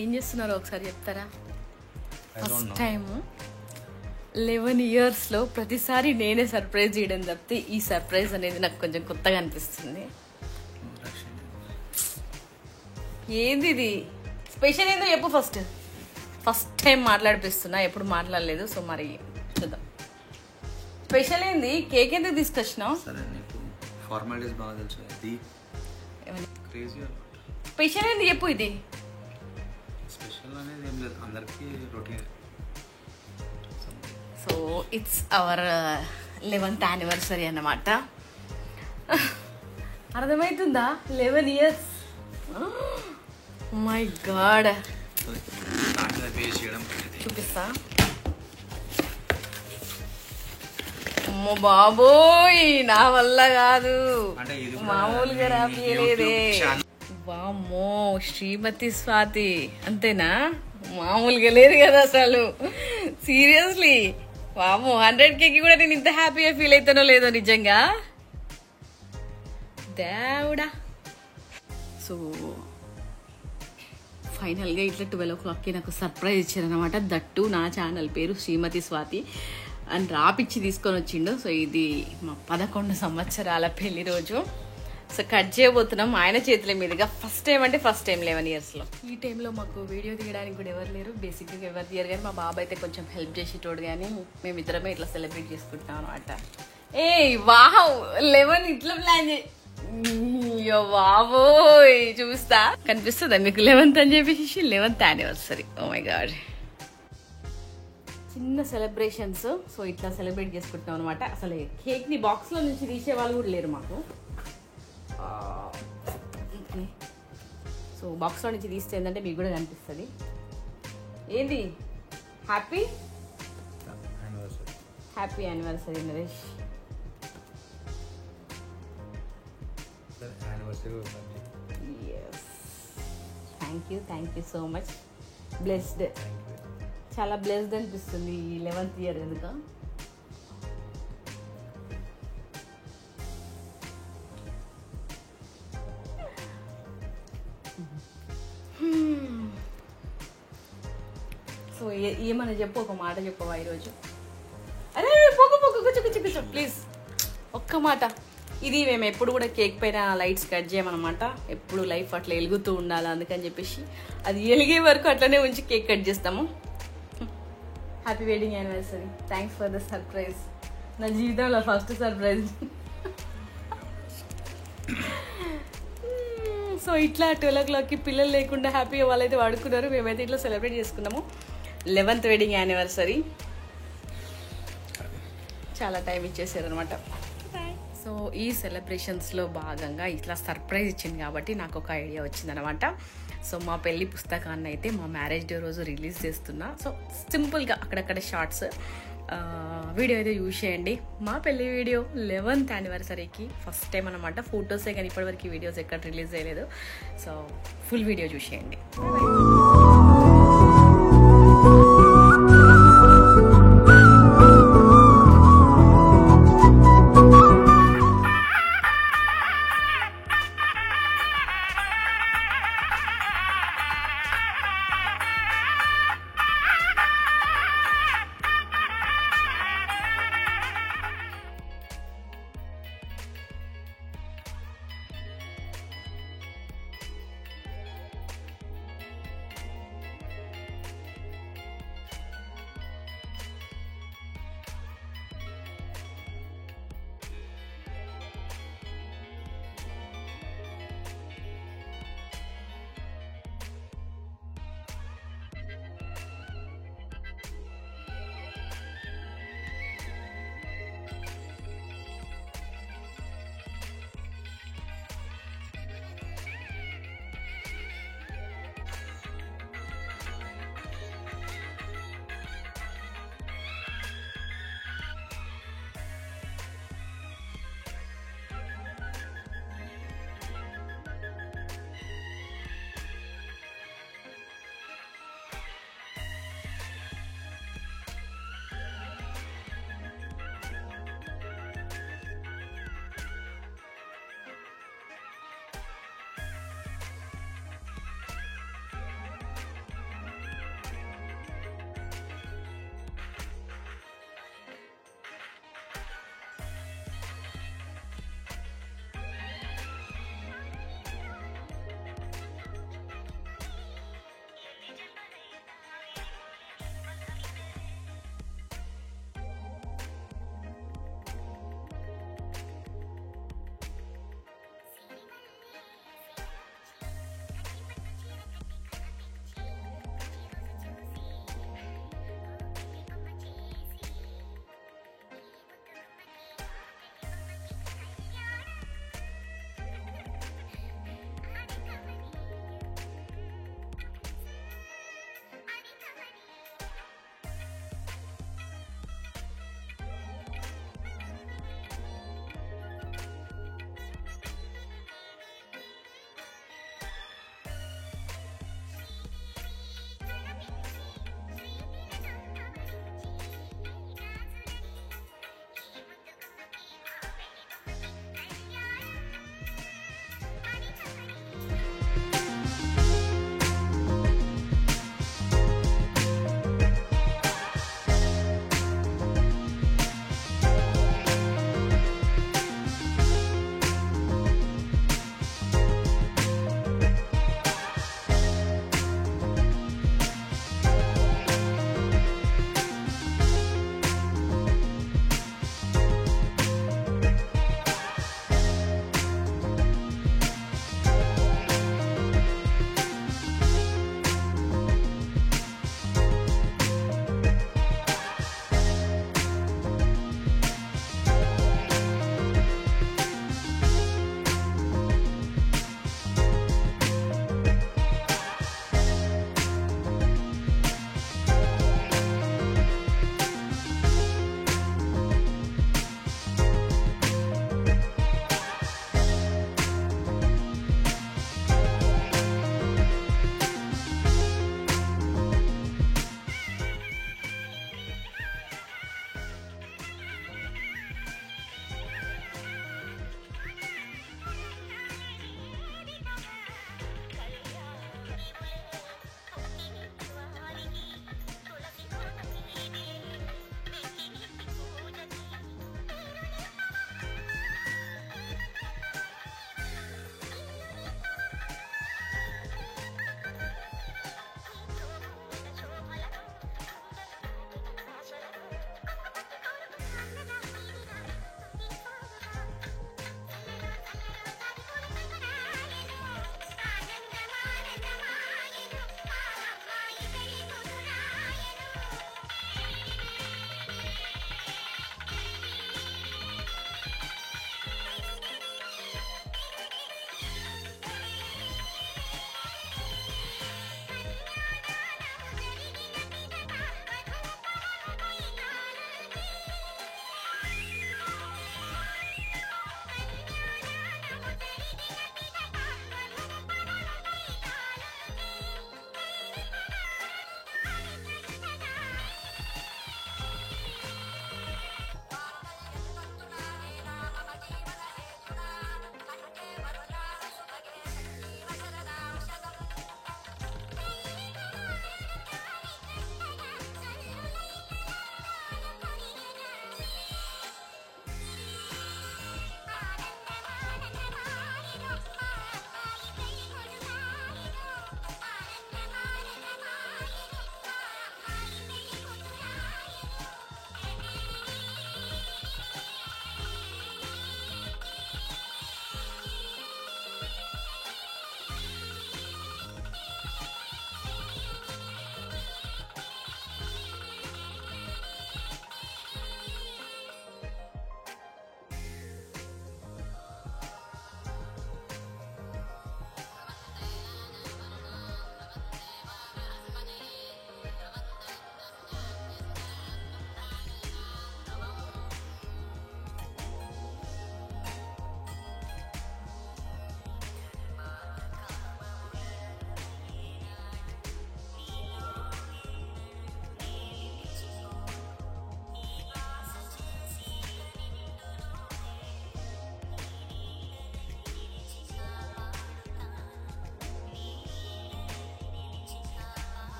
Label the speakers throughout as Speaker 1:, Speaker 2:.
Speaker 1: ఏం చేస్తున్నారో ఒకసారి చెప్తారా? ఫస్ట్ టైము 11 ఇయర్స్లో ప్రతిసారి నేనే సర్ప్రైజ్ చేయడం తప్పితే ఈ సర్ప్రైజ్ అనేది నాకు కొంచెం కొత్తగా అనిపిస్తుంది. ఏంది ఇది స్పెషల్ ఏందో చెప్పు. ఫస్ట్ టైం మాట్లాడిపిస్తున్నా, ఎప్పుడు మాట్లాడలేదు. సో మరి చూద్దాం స్పెషల్ ఏంది. కేక్ ఎందుకు తీసుకొచ్చినావు? స్పెషల్ ఏంది చెప్పు. ఇది so it's our 11th anniversary అన్నమాట. అర్థమవుతుందా? 11 ఇయర్స్. My God. చూపిస్తా. అమ్మో బాబోయ్, నా వల్ల కాదు, మామూలుగా రాపియలేదే. వామ్మో, శ్రీమతి స్వాతి అంతేనా? మామూలుగా లేదు కదా అసలు. సీరియస్లీ వామ్మో, 100Kకి కూడా నేను ఇంత హ్యాపీగా ఫీల్ అవుతానో లేదో నిజంగా. దేవుడా. సో ఫైనల్గా ఇట్లా 12 o'clockకి నాకు సర్ప్రైజ్ ఇచ్చారనమాట. దట్టు నా ఛానల్ పేరు శ్రీమతి స్వాతి అని రాపిచ్చి తీసుకొని వచ్చిండు. సో ఇది మా 11 సంవత్సరాల పెళ్లి రోజు. సో కట్ చేయబోతున్నాం ఆయన చేతుల మీదుగా. ఫస్ట్ టైం 11 ఇయర్స్లో. ఈ టైంలో మాకు వీడియో తీయడానికి కూడా ఎవరు లేరు. బేసిక్గా ఎవరు తీయరు, కానీ మా బాబు అయితే కొంచెం హెల్ప్ చేసేటోడు. కానీ మేమిద్దరమే ఇట్లా సెలబ్రేట్ చేసుకుంటాం అనమాట. ఏ వావ్, 11 ఇట్లా ప్లాన్ బాబోయ్. చూపిస్తా, కనిపిస్తుందా మీకు? 11th అని చెప్పేసి 11th anniversary. Oh my god. చిన్న సెలబ్రేషన్స్. సో ఇట్లా సెలబ్రేట్ చేసుకుంటాం అనమాట. అసలు కేక్ని బాక్స్లో నుంచి తీసే వాళ్ళు కూడా లేరు మాకు. సో బాక్స్లో నుంచి తీస్తే ఏంటంటే మీకు కూడా కనిపిస్తుంది. ఏంది? Happy anniversary Naresh. Thank you so much. Blessed, చాలా బ్లెస్డ్ అనిపిస్తుంది ఈ 11th ఇయర్ ఎందుకు. సో ఏమన్నా చెప్పు, ఒక మాట చెప్పవా ఈరోజు? అరే కూర్చో ప్లీజ్, ఒక్క మాట. ఇది మేము ఎప్పుడు కూడా కేక్ పైన లైట్స్ కట్ చేయమన్నమాట. ఎప్పుడు లైఫ్ అట్లా వెలుగుతూ ఉండాలి, అందుకని చెప్పేసి అది వెలిగే వరకు అట్లనే ఉంచి కేక్ కట్ చేస్తాము. Happy wedding anniversary. Thanks for the surprise. నా జీవితంలో ఫస్ట్ సర్ప్రైజ్. సో ఇట్లా 12 o'clockకి పిల్లలు లేకుండా హ్యాపీగా వాళ్ళైతే వాడుకున్నారు. మేమైతే ఇట్లా సెలబ్రేట్ చేసుకున్నాము 11th వెడ్డింగ్ యానివర్సరీ. చాలా టైం ఇచ్చేసారు అనమాట. సో ఈ సెలబ్రేషన్స్లో భాగంగా ఇట్లా సర్ప్రైజ్ ఇచ్చింది కాబట్టి నాకు ఒక ఐడియా వచ్చిందనమాట. సో మా పెళ్లి పుస్తకాన్ని అయితే మా మ్యారేజ్ డే రోజు రిలీజ్ చేస్తున్నా. సో సింపుల్గా అక్కడక్కడ షార్ట్స్ వీడియో అయితే యూజ్ చేయండి. మా పెళ్లి వీడియో 11th యానివర్సరీకి ఫస్ట్ టైం అనమాట. ఫొటోసే కానీ ఇప్పటివరకు వీడియోస్ ఎక్కడ రిలీజ్ చేయలేదు. సో ఫుల్ వీడియో చూసేయండి.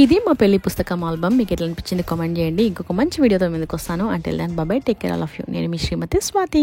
Speaker 1: ఇది మా పెళ్లి పుస్తకం ఆల్బమ్. మీకు ఎట్లా అనిపించింది కామెంట్ చేయండి. ఇంకొక మంచి వీడియోతో ముందుకు వస్తాను. Until then bye, take care all of you. నేను మీ శ్రీమతి స్వాతి.